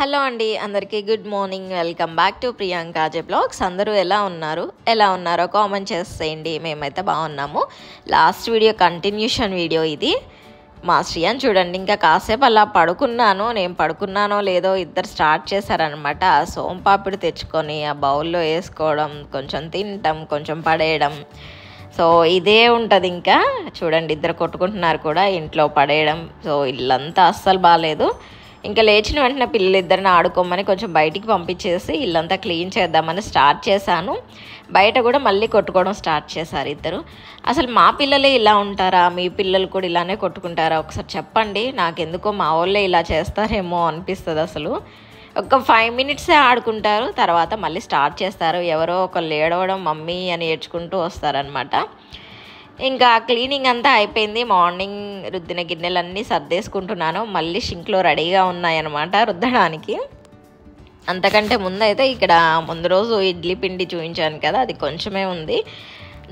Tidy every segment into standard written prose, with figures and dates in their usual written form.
Hello అండి, అందరికీ good morning. Welcome back to Priyanka J blogs. అందరూ ఎలా ఉన్నారో కామెంట్ చేసేయండి. మేమైతే బాగున్నాము. లాస్ట్ వీడియో కంటిన్యూషన్ వీడియో ఇది. మా శ్రీయాన్ చూడండి, ఇంకా కాసేపు అలా పడుకున్నాను. నేను పడుకున్నానో లేదో ఇద్దరు స్టార్ట్ చేశారనమాట. ఆ సోంపాపిడి తెచ్చుకొని ఆ బౌల్లో వేసుకోవడం, కొంచెం తినటం, కొంచెం పడేయడం. సో ఇదే ఉంటుంది. ఇంకా చూడండి, ఇద్దరు కొట్టుకుంటున్నారు కూడా, ఇంట్లో పడేయడం. సో ఇల్లంతా అస్సలు బాగాలేదు. ఇంకా లేచిన వెంటనే పిల్లలిద్దరిని ఆడుకోమని కొంచెం బయటికి పంపించేసి ఇల్లంతా క్లీన్ చేద్దామని స్టార్ట్ చేశాను. బయట కూడా మళ్ళీ కొట్టుకోవడం స్టార్ట్ చేశారు ఇద్దరు. అసలు మా పిల్లలే ఇలా ఉంటారా, మీ పిల్లలు కూడా ఇలానే కొట్టుకుంటారా? ఒకసారి చెప్పండి. నాకెందుకో మా వాళ్ళే ఇలా చేస్తారేమో అనిపిస్తుంది. అసలు ఒక 5 మినిట్సే ఆడుకుంటారు, తర్వాత మళ్ళీ స్టార్ట్ చేస్తారు. ఎవరో ఒకళ్ళు ఏడవడం మమ్మీ అని ఏడ్చుకుంటూ వస్తారనమాట. ఇంకా క్లీనింగ్ అంతా అయిపోయింది. మార్నింగ్ రుద్దిన గిన్నెలన్నీ సర్దేసుకుంటున్నాను. మళ్ళీ షింక్లో రెడీగా ఉన్నాయన్నమాట రుద్దడానికి. అంతకంటే ముందు అయితే ఇక్కడ ముందు రోజు ఇడ్లీ పిండి చూపించాను కదా, అది కొంచెమే ఉంది.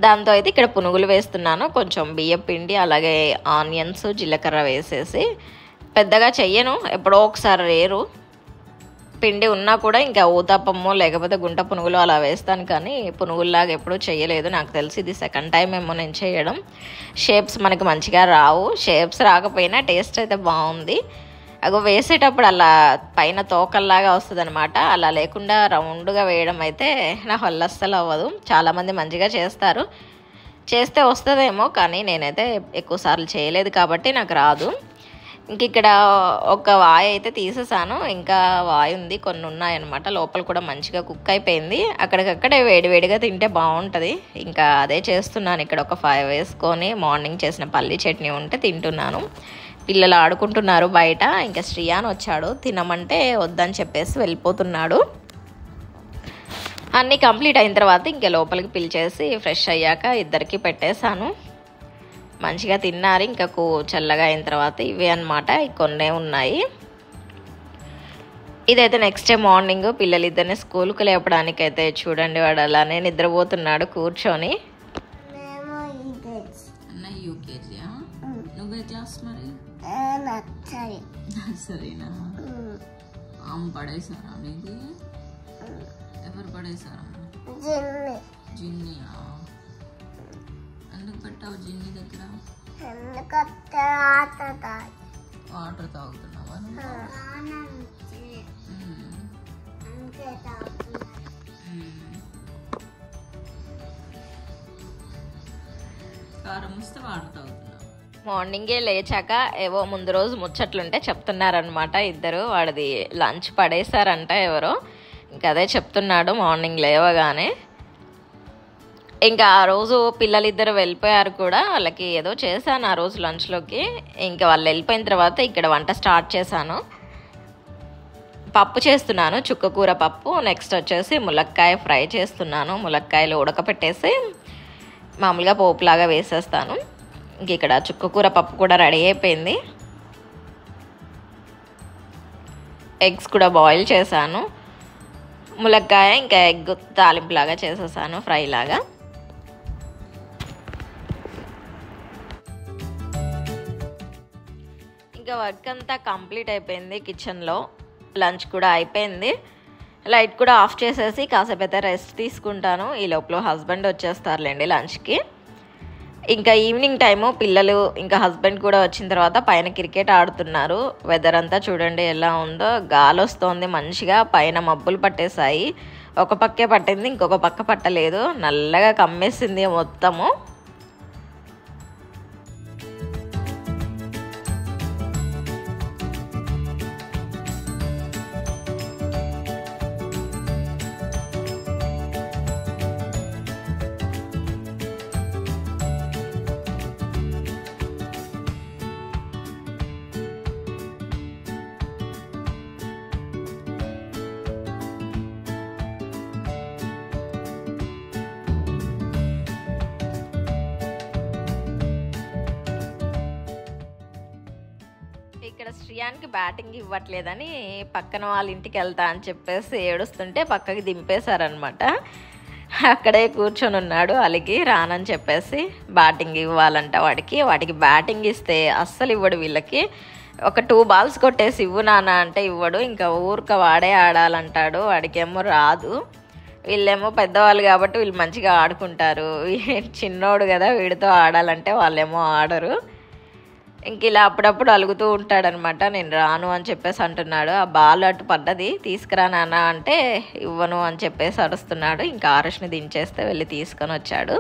దాంతో అయితే ఇక్కడ పునుగులు వేస్తున్నాను. కొంచెం బియ్యం పిండి, అలాగే ఆనియన్స్, జీలకర్ర వేసేసి. పెద్దగా చెయ్యను, ఎప్పుడో ఒకసారి రేరు. పిండి ఉన్నా కూడా ఇంకా ఊతప్పము లేకపోతే గుంట పునుగులు అలా వేస్తాను, కానీ పునుగుల్లాగా ఎప్పుడూ చేయలేదు. నాకు తెలిసి ఇది సెకండ్ టైం ఏమో నేను చేయడం. షేప్స్ మనకి మంచిగా రావు. షేప్స్ రాకపోయినా టేస్ట్ అయితే బాగుంది. అగో వేసేటప్పుడు అలా పైన తోకల్లాగా వస్తుంది అనమాట. అలా లేకుండా రౌండ్గా వేయడం అయితే నా వల్ల అస్సలు అవ్వదు. చాలామంది మంచిగా చేస్తారు, చేస్తే వస్తుందేమో, కానీ నేనైతే ఎక్కువసార్లు చేయలేదు కాబట్టి నాకు రాదు. ఇంక ఇక్కడ ఒక వాయి అయితే తీసేసాను, ఇంకా వాయి ఉంది, కొన్ని ఉన్నాయన్నమాట. లోపల కూడా మంచిగా కుక్ అయిపోయింది. అక్కడికక్కడే వేడివేడిగా తింటే బాగుంటుంది. ఇంకా అదే చేస్తున్నాను. ఇక్కడ ఒక 5 వేసుకొని మార్నింగ్ చేసిన పల్లి చట్నీ ఉంటే తింటున్నాను. పిల్లలు ఆడుకుంటున్నారు బయట. ఇంకా శ్రీయాన్ వచ్చాడు, తినమంటే వద్దని చెప్పేసి వెళ్ళిపోతున్నాడు. అన్నీ కంప్లీట్ అయిన తర్వాత ఇంకా లోపలికి పిలిచేసి ఫ్రెష్ అయ్యాక ఇద్దరికి పెట్టేశాను. మంచిగా తిన్నారు. ఇంకా చల్లగా అయిన తర్వాత ఇవే అన్నమాట, కొన్నే ఉన్నాయి. ఇదైతే నెక్స్ట్ డే మార్నింగ్ పిల్లలిద్దరిని స్కూల్కి లేపడానికి అయితే చూడండి, వాడు అలానే నిద్రపోతున్నాడు కూర్చొని. సరేనా? పడేసారా నీది? ఎవరు పడేసారా? జిన్నియా? ఎందుకు పెట్టావు జిన్ని దగ్గర? వాటర్ తాగుతున్నావా? కారం వస్తే వాటర్ తాగుతున్నావు. మార్నింగే లేచాక ఏవో ముందు రోజు ముచ్చట్లుంటే చెప్తున్నారనమాట ఇద్దరు. వాడిది లంచ్ పడేశారంట ఎవరో, ఇంకా అదే చెప్తున్నాడు మార్నింగ్ లేవగానే. ఇంకా ఆ రోజు పిల్లలిద్దరు వెళ్ళిపోయారు కూడా. వాళ్ళకి ఏదో చేశాను ఆ రోజు లంచ్లోకి. ఇంకా వాళ్ళు వెళ్ళిపోయిన తర్వాత ఇక్కడ వంట స్టార్ట్ చేశాను. పప్పు చేస్తున్నాను, చుక్కకూర పప్పు. నెక్స్ట్ వచ్చేసి ములక్కాయ ఫ్రై చేస్తున్నాను. ములక్కాయలు ఉడకపెట్టేసి మామూలుగా పోపులాగా వేసేస్తాను. ఇంక ఇక్కడ చుక్కకూర పప్పు కూడా రెడీ అయిపోయింది. ఎగ్స్ కూడా బాయిల్ చేశాను. ములక్కాయ ఇంకా ఎగ్ తాలింపులాగా చేసేసాను, ఫ్రై లాగా. ఇంకా వర్క్ అంతా కంప్లీట్ అయిపోయింది కిచెన్లో. లంచ్ కూడా అయిపోయింది. లైట్ కూడా ఆఫ్ చేసేసి కాసేపు అయితే రెస్ట్ తీసుకుంటాను. ఈ లోపల హస్బెండ్ వచ్చేస్తారులేండి లంచ్కి. ఇంకా ఈవినింగ్ టైము పిల్లలు ఇంకా హస్బెండ్ కూడా వచ్చిన తర్వాత పైన క్రికెట్ ఆడుతున్నారు. వెదర్ అంతా చూడండి ఎలా ఉందో. గాలి వస్తోంది మంచిగా, పైన మబ్బులు పట్టేశాయి. ఒక పక్కే పట్టింది, ఇంకొక పక్క పట్టలేదు. నల్లగా కమ్మేసింది మొత్తము. ఇక్కడ శ్రీయాన్కి బ్యాటింగ్ ఇవ్వట్లేదని పక్కన వాళ్ళ ఇంటికి వెళ్తా అని చెప్పేసి ఏడుస్తుంటే పక్కకి దింపేశారనమాట. అక్కడే కూర్చొని ఉన్నాడు అలిగి. రానని చెప్పేసి బ్యాటింగ్ ఇవ్వాలంట వాడికి బ్యాటింగ్ ఇస్తే అస్సలు ఇవ్వడు వీళ్ళకి. ఒక 2 బాల్స్ కొట్టేసి ఇవ్వు నాన్న అంటే ఇవ్వడు, ఇంకా ఊరిక వాడే ఆడాలంటాడు. వాడికేమో రాదు. వీళ్ళేమో పెద్దవాళ్ళు కాబట్టి వీళ్ళు మంచిగా ఆడుకుంటారు. చిన్నోడు కదా, వీడితో ఆడాలంటే వాళ్ళేమో ఆడరు. ఇంక ఇలా అప్పుడప్పుడు అలుగుతూ ఉంటాడనమాట. నేను రాను అని చెప్పేసి అంటున్నాడు. ఆ బాల్ అటు పడ్డది, తీసుకురా నాన్న అంటే ఇవ్వను అని చెప్పేసి అరుస్తున్నాడు. ఇంకా ఆరుష్ని దించేస్తే వెళ్ళి తీసుకొని వచ్చాడు.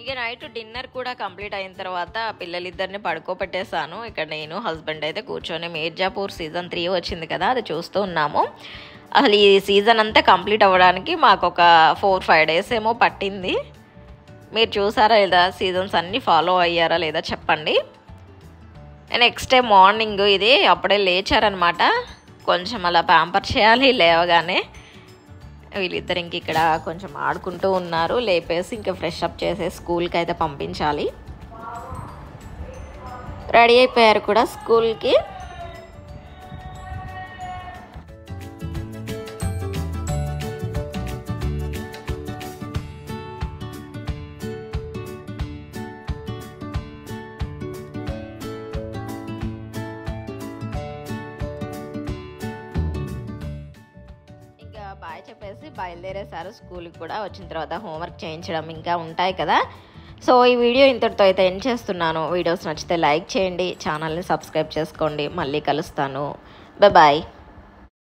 ఇక నైట్ డిన్నర్ కూడా కంప్లీట్ అయిన తర్వాత పిల్లలిద్దరిని పడుకోబెట్టేశాను. ఇక్కడ నేను హస్బెండ్ అయితే కూర్చొని మీర్జాపూర్ సీజన్ 3 వచ్చింది కదా, అది చూస్తూ ఉన్నాము. అసలు ఈ సీజన్ అంతా కంప్లీట్ అవ్వడానికి మాకు ఒక 4-5 డేస్ ఏమో పట్టింది. మీరు చూసారా లేదా, సీజన్స్ అన్నీ ఫాలో అయ్యారా లేదా చెప్పండి. నెక్స్ట్ డే మార్నింగ్ ఇది అప్పుడే లేచారనమాట. కొంచెం అలా ప్యాంపర్ చేయాలి లేవగానే. వీళ్ళిద్దరు ఇంక ఇక్కడ కొంచెం ఆడుకుంటూ ఉన్నారు. లేపేసి ఇంకా ఫ్రెష్ అప్ చేసి స్కూల్కి అయితే పంపించాలి. రెడీ అయిపోయారు కూడా స్కూల్కి. బాయ్ చెప్పేసి బయలుదేరేసారు స్కూల్కి కూడా. వచ్చిన తర్వాత హోంవర్క్ చేయించడం ఇంకా ఉంటాయి కదా. సో ఈ వీడియో ఇంతటితో అయితే ఎండ్ చేస్తున్నాను. వీడియోస్ నచ్చితే లైక్ చేయండి, ఛానల్ని సబ్స్క్రైబ్ చేసుకోండి. మళ్ళీ కలుస్తాను. బాయ్.